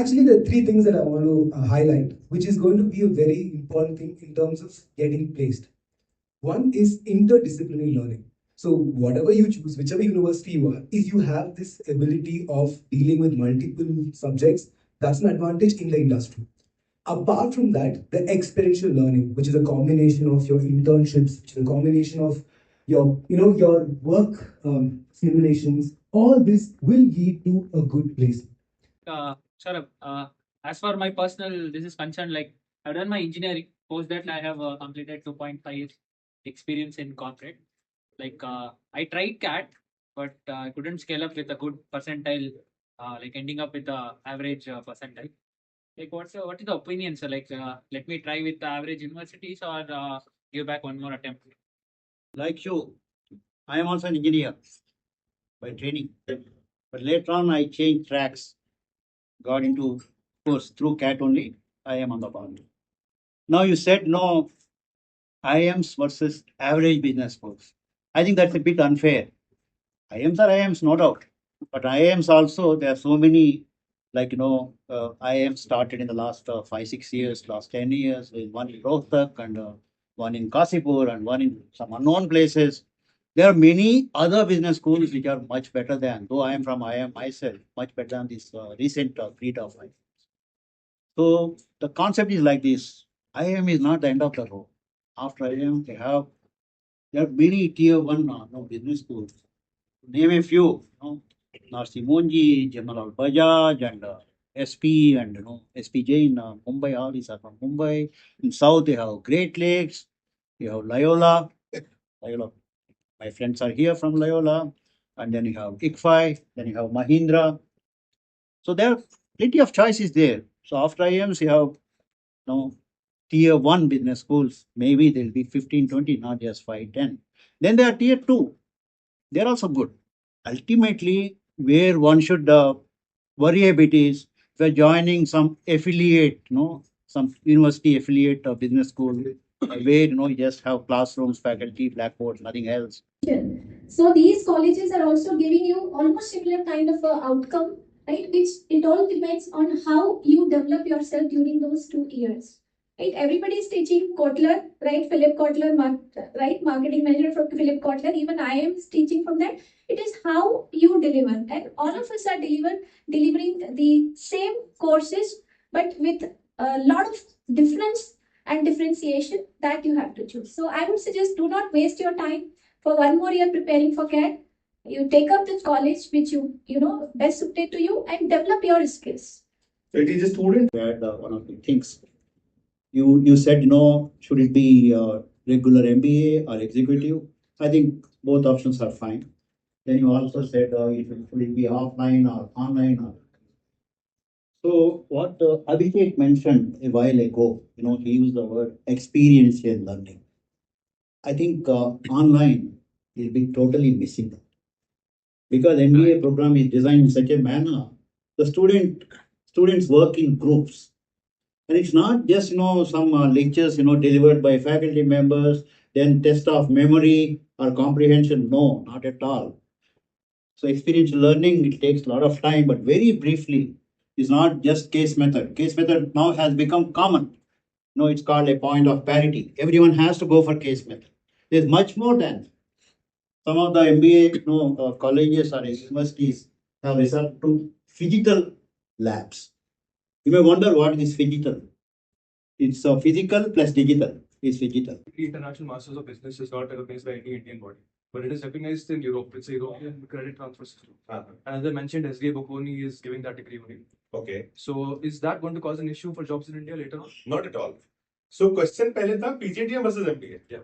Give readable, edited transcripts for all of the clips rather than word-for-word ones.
Actually, there are three things that I want to highlight, which is going to be a very important thing in terms of getting placed. One is interdisciplinary learning. So whatever you choose, whichever university you are, if you have this ability of dealing with multiple subjects, that's an advantage in the industry. Apart from that, the experiential learning, which is a combination of your internships, which is a combination of your work simulations, all this will lead to a good place. Sure. As for my personal, this is concerned, like I've done my engineering. Post that, I have completed 2.5 years experience in corporate. Like I tried CAT, but I couldn't scale up with a good percentile. Like ending up with a average percentile. Like what is the opinion? So like let me try with the average universities or give back one more attempt. Like you, I am also an engineer by training, but later on I changed tracks, got into course through CAT only. I am on the bond. Now you said no IIMs versus average business schools. I think that's a bit unfair. IIMs are IIMs, no doubt, but IIMs also there are so many. Like IIM started in the last 5-6 years, last 10 years. There's one in Rohtak and one in Kasipur and one in some unknown places. There are many other business schools which are much better than, though I am from IIM myself, much better than this recent fleet of IIM. So the concept is like this: IIM is not the end of the road. After IIM, there are many tier one business schools. Name a few. Narsi Monji, Jamal Bajaj, and SP, and SPJ in Mumbai. All these are from Mumbai. In South, they have Great Lakes. You have Loyola. Loyola. My friends are here from Loyola. And then you have ICFI. Then you have Mahindra. So there are plenty of choices there. So after IIMs, you have tier one business schools. Maybe there'll be 15, 20, not just 5, 10. Then there are tier two. They're also good. Ultimately, where one should worry a bit is if you're joining some affiliate, some university affiliate or business school, where you just have classrooms, faculty, blackboards, nothing else. So these colleges are also giving you almost similar kind of outcome, right? Which it all depends on how you develop yourself during those 2 years. Right, everybody is teaching Kotler, right? Philip Kotler, right? Marketing manager from Philip Kotler. Even I am teaching from that. It is how you deliver, and all of us are delivering the same courses, but with a lot of difference and differentiation that you have to choose. So I would suggest do not waste your time for one more year preparing for CAT. You take up the college which you best suited to you and develop your skills. So it is a student. One of the things. You said, should it be regular MBA or executive? I think both options are fine. Then you also said, should it be offline or online? So what Abhishek mentioned a while ago, he used the word experiential learning. I think online will be totally missing because MBA program is designed in such a manner the students work in groups. And it's not just some lectures delivered by faculty members, then test of memory or comprehension. No, not at all. So experiential learning, it takes a lot of time, but very briefly, is not just case method. Case method now has become common. It's called a point of parity. Everyone has to go for case method. There's much more than some of the MBA colleges or universities have resorted to physical labs. You may wonder what is physical. It's physical plus digital. It's digital. The International Masters of Business is not recognized by any Indian body, but it is recognized in Europe. It's a European credit transfer system. And as I mentioned, SDA Bocconi is giving that degree only. Okay. So is that going to cause an issue for jobs in India later on? Not at all. So question पहले था PGDM versus MBA. Yeah.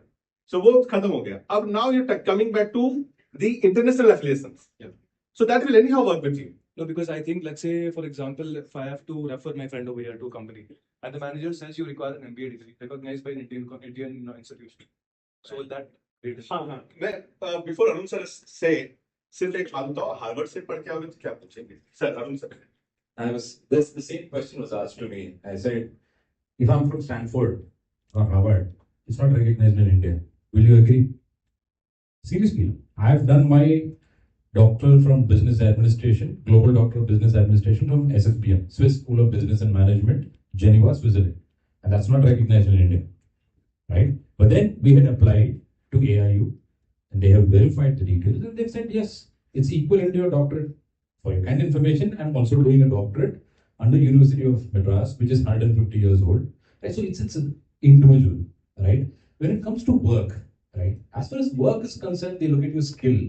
So वो खत्म हो गया. अब now you're coming back to the international affiliations. Yeah. So that will anyhow work with you. No, because I think, let's say, for example, if I have to refer my friend over here to a company, and the manager says you require an MBA degree recognized by an Indian institution. So will that be मैं before Arun sir say सिर्फ एक बात बताओ Harvard से पढ़ के आओगे तो क्या पूछेंगे sir Arun sir The same question was asked to me. I said, if I'm from Stanford or Harvard, it's not recognized in India. Will you agree? Seriously, I've done my doctor from business administration, global doctor of business administration from SSBM, Swiss School of Business and Management, Geneva, Switzerland. And that's not recognized in India, right? But then we had applied to AIU and they have verified the details and they've said, yes, it's equivalent to your doctorate. For your kind information, I'm also doing a doctorate under University of Madras, which is 150 years old. Right? So it's an individual, right? When it comes to work, right? As far as work is concerned, they look at your skill,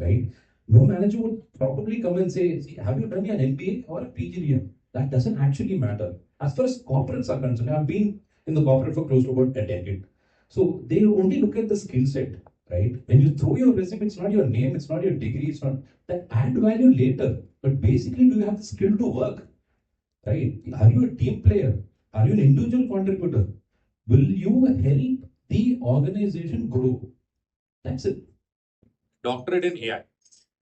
right? No manager would probably come and say, have you done an MBA or a PGDM? That doesn't actually matter. As far as corporates are concerned, I've been in the corporate for close to about a decade. So they only look at the skill set, right? When you throw your resume, it's not your name, it's not your degree, it's not that add value later. But basically, do you have the skill to work, right? Are you a team player? Are you an individual contributor? Will you help the organization grow? That's it. Doctorate in AI.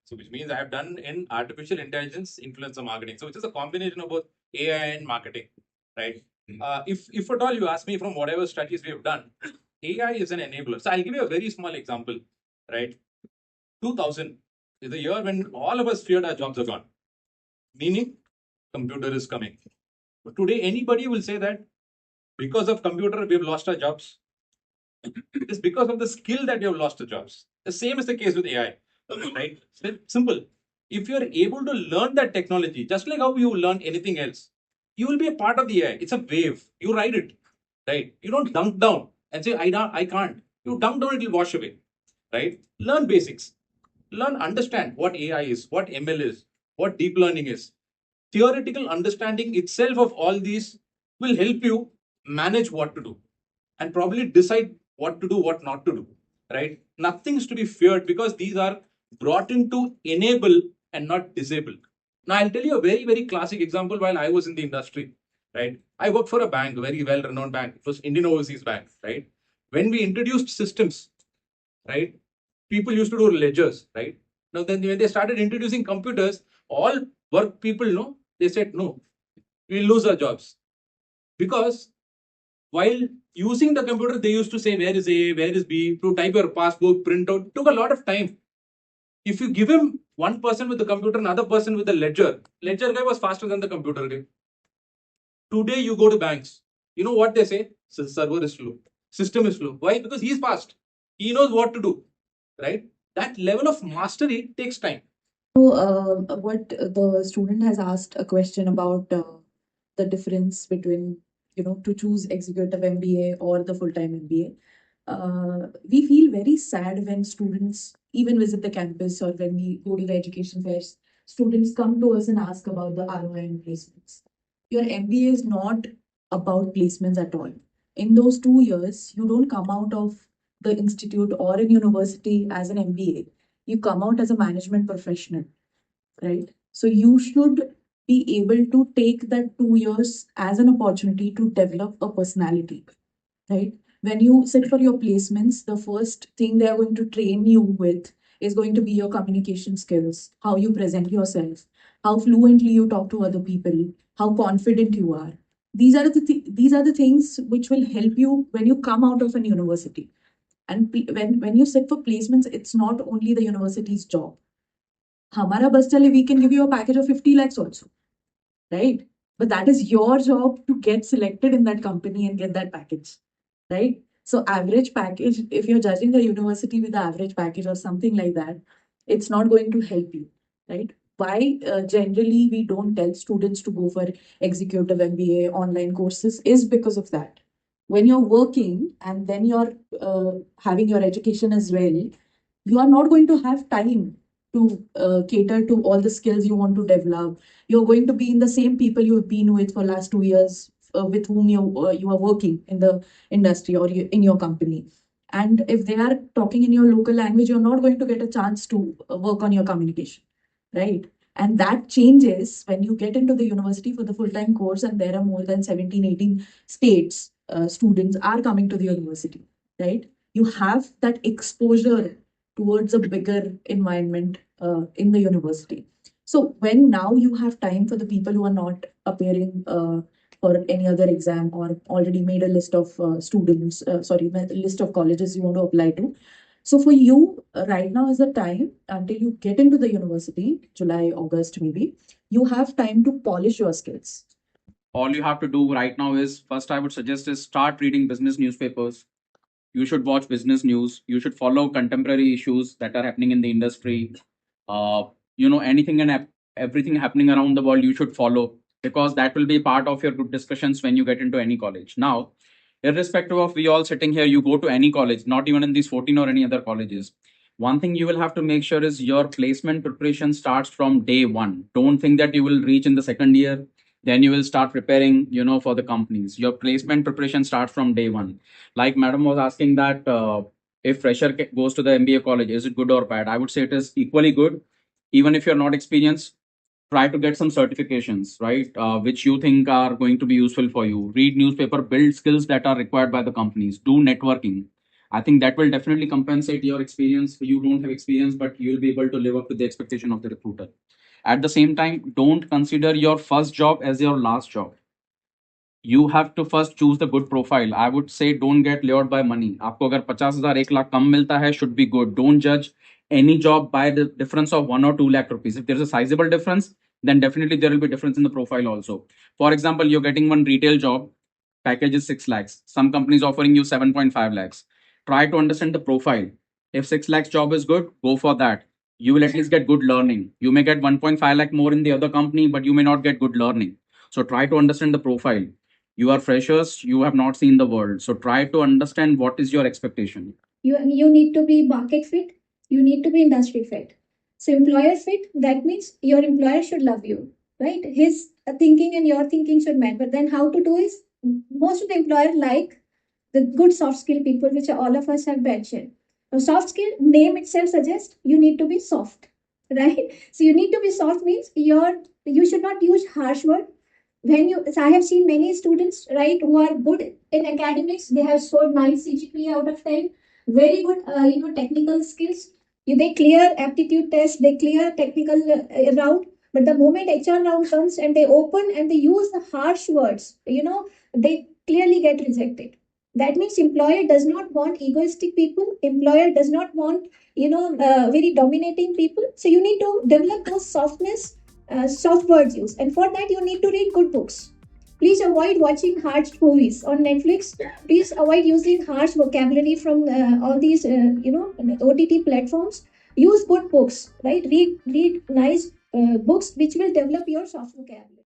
So which means I have done in artificial intelligence influencer marketing. So which is a combination of both AI and marketing, right? If at all you ask me from whatever studies we have done, AI is an enabler. So I'll give you a very small example, right? 2000 is the year when all of us feared our jobs are gone, meaning computer is coming. But today anybody will say that because of computer we have lost our jobs. It's because of the skill that we have lost our jobs. The same is the case with AI, right? Simple. If you're able to learn that technology, just like how you learn anything else, you will be a part of the AI. It's a wave. You ride it, right? You don't dunk down and say, I can't. You dunk down, it will wash away, right? Learn basics. Learn, understand what AI is, what ML is, what deep learning is. Theoretical understanding itself of all these will help you manage what to do and probably decide what to do, what not to do, right? Nothing's to be feared because these are brought in to enable and not disable. Now, I'll tell you a very, very classic example while I was in the industry, right? I worked for a bank, a very well-renowned bank. It was Indian Overseas Bank, right? When we introduced systems, right? People used to do ledgers, right? Now, then when they started introducing computers, all work people know, they said, no, we'll lose our jobs. Because while using the computer, they used to say, where is A, where is B, to type your passbook, print out, it took a lot of time. If you give him one person with the computer, another person with the ledger guy was faster than the computer guy. Today, you go to banks, you know what they say? Server is slow, system is slow. Why? Because he's fast. He knows what to do, right? That level of mastery takes time. So, what the student has asked a question about the difference between, to choose executive MBA or the full-time MBA. We feel very sad when students even visit the campus or when we go to the education fairs, students come to us and ask about the ROI and placements. Your MBA is not about placements at all. In those 2 years, you don't come out of the institute or in university as an MBA. You come out as a management professional, right? So you should be able to take that 2 years as an opportunity to develop a personality, right? When you sit for your placements, the first thing they're going to train you with is going to be your communication skills, how you present yourself, how fluently you talk to other people, how confident you are. These are the things which will help you when you come out of an university. And when you sit for placements, it's not only the university's job. Hamara bus chale, we can give you a package of 50 lakhs also, right? But that is your job to get selected in that company and get that package, right? So average package, if you're judging the university with the average package or something like that, it's not going to help you, right? Why generally we don't tell students to go for executive MBA online courses is because of that. When you're working and then you're having your education as well, you are not going to have time to cater to all the skills you want to develop. You're going to be in the same people you've been with for last 2 years, with whom you are working in the industry or in your company. And if they are talking in your local language, you're not going to get a chance to work on your communication, right? And that changes when you get into the university for the full-time course and there are more than 17, 18 states students are coming to the university, right? You have that exposure towards a bigger environment in the university. So when now you have time for the people who are not appearing for any other exam or already made a list of list of colleges you want to apply to, So for you, right now is the time until you get into the university, July, August maybe, you have time to polish your skills. All you have to do right now is, first I would suggest is start reading business newspapers. You should watch business news. You should follow contemporary issues that are happening in the industry. uh, Anything and everything happening around the world you should follow, because that will be part of your group discussions when you get into any college. Now, irrespective of we all sitting here, you go to any college, not even in these 14 or any other colleges, one thing you will have to make sure is your placement preparation starts from day one. Don't think that you will reach in the second year, then you will start preparing, for the companies. Your placement preparation starts from day one. Like madam was asking that, if fresher goes to the MBA college, is it good or bad? I would say it is equally good. Even if you're not experienced, try to get some certifications, right? Which you think are going to be useful for you. Read newspaper, build skills that are required by the companies, do networking. I think that will definitely compensate your experience. You don't have experience, but you'll be able to live up to the expectation of the recruiter. At the same time, don't consider your first job as your last job. You have to first choose the good profile. I would say don't get lured by money. आपको अगर 50,000 1 lakh कम मिलता है, should be good. Don't judge any job by the difference of 1 or 2 lakh rupees. If there's a sizable difference, then definitely there will be difference in the profile also. For example, you're getting one retail job, package is 6 lakhs. Some companies offering you 7.5 lakhs. Try to understand the profile. If 6 lakhs job is good, go for that. You will at least get good learning. You may get 1.5 lakh more in the other company, but you may not get good learning. So try to understand the profile. You are freshers, you have not seen the world, so try to understand what is your expectation. You need to be market fit, you need to be industry fit. So employer fit, that means your employer should love you, right? His thinking and your thinking should match. But then how to do is, most of the employer like the good soft skill people, which all of us have mentioned. Now, soft skill name itself suggests you need to be soft, right? So you need to be soft means you should not use harsh word. I have seen many students, right, who are good in academics. They have scored 9 CGPA out of 10. Very good, technical skills. They clear aptitude test. They clear technical route. But the moment HR round comes and they open and they use the harsh words, they clearly get rejected. That means employer does not want egoistic people. Employer does not want, very dominating people. So you need to develop those softness, soft words use. And for that, you need to read good books. Please avoid watching harsh movies on Netflix. Please avoid using harsh vocabulary from all these, OTT platforms. Use good books, right? Read nice books which will develop your soft vocabulary.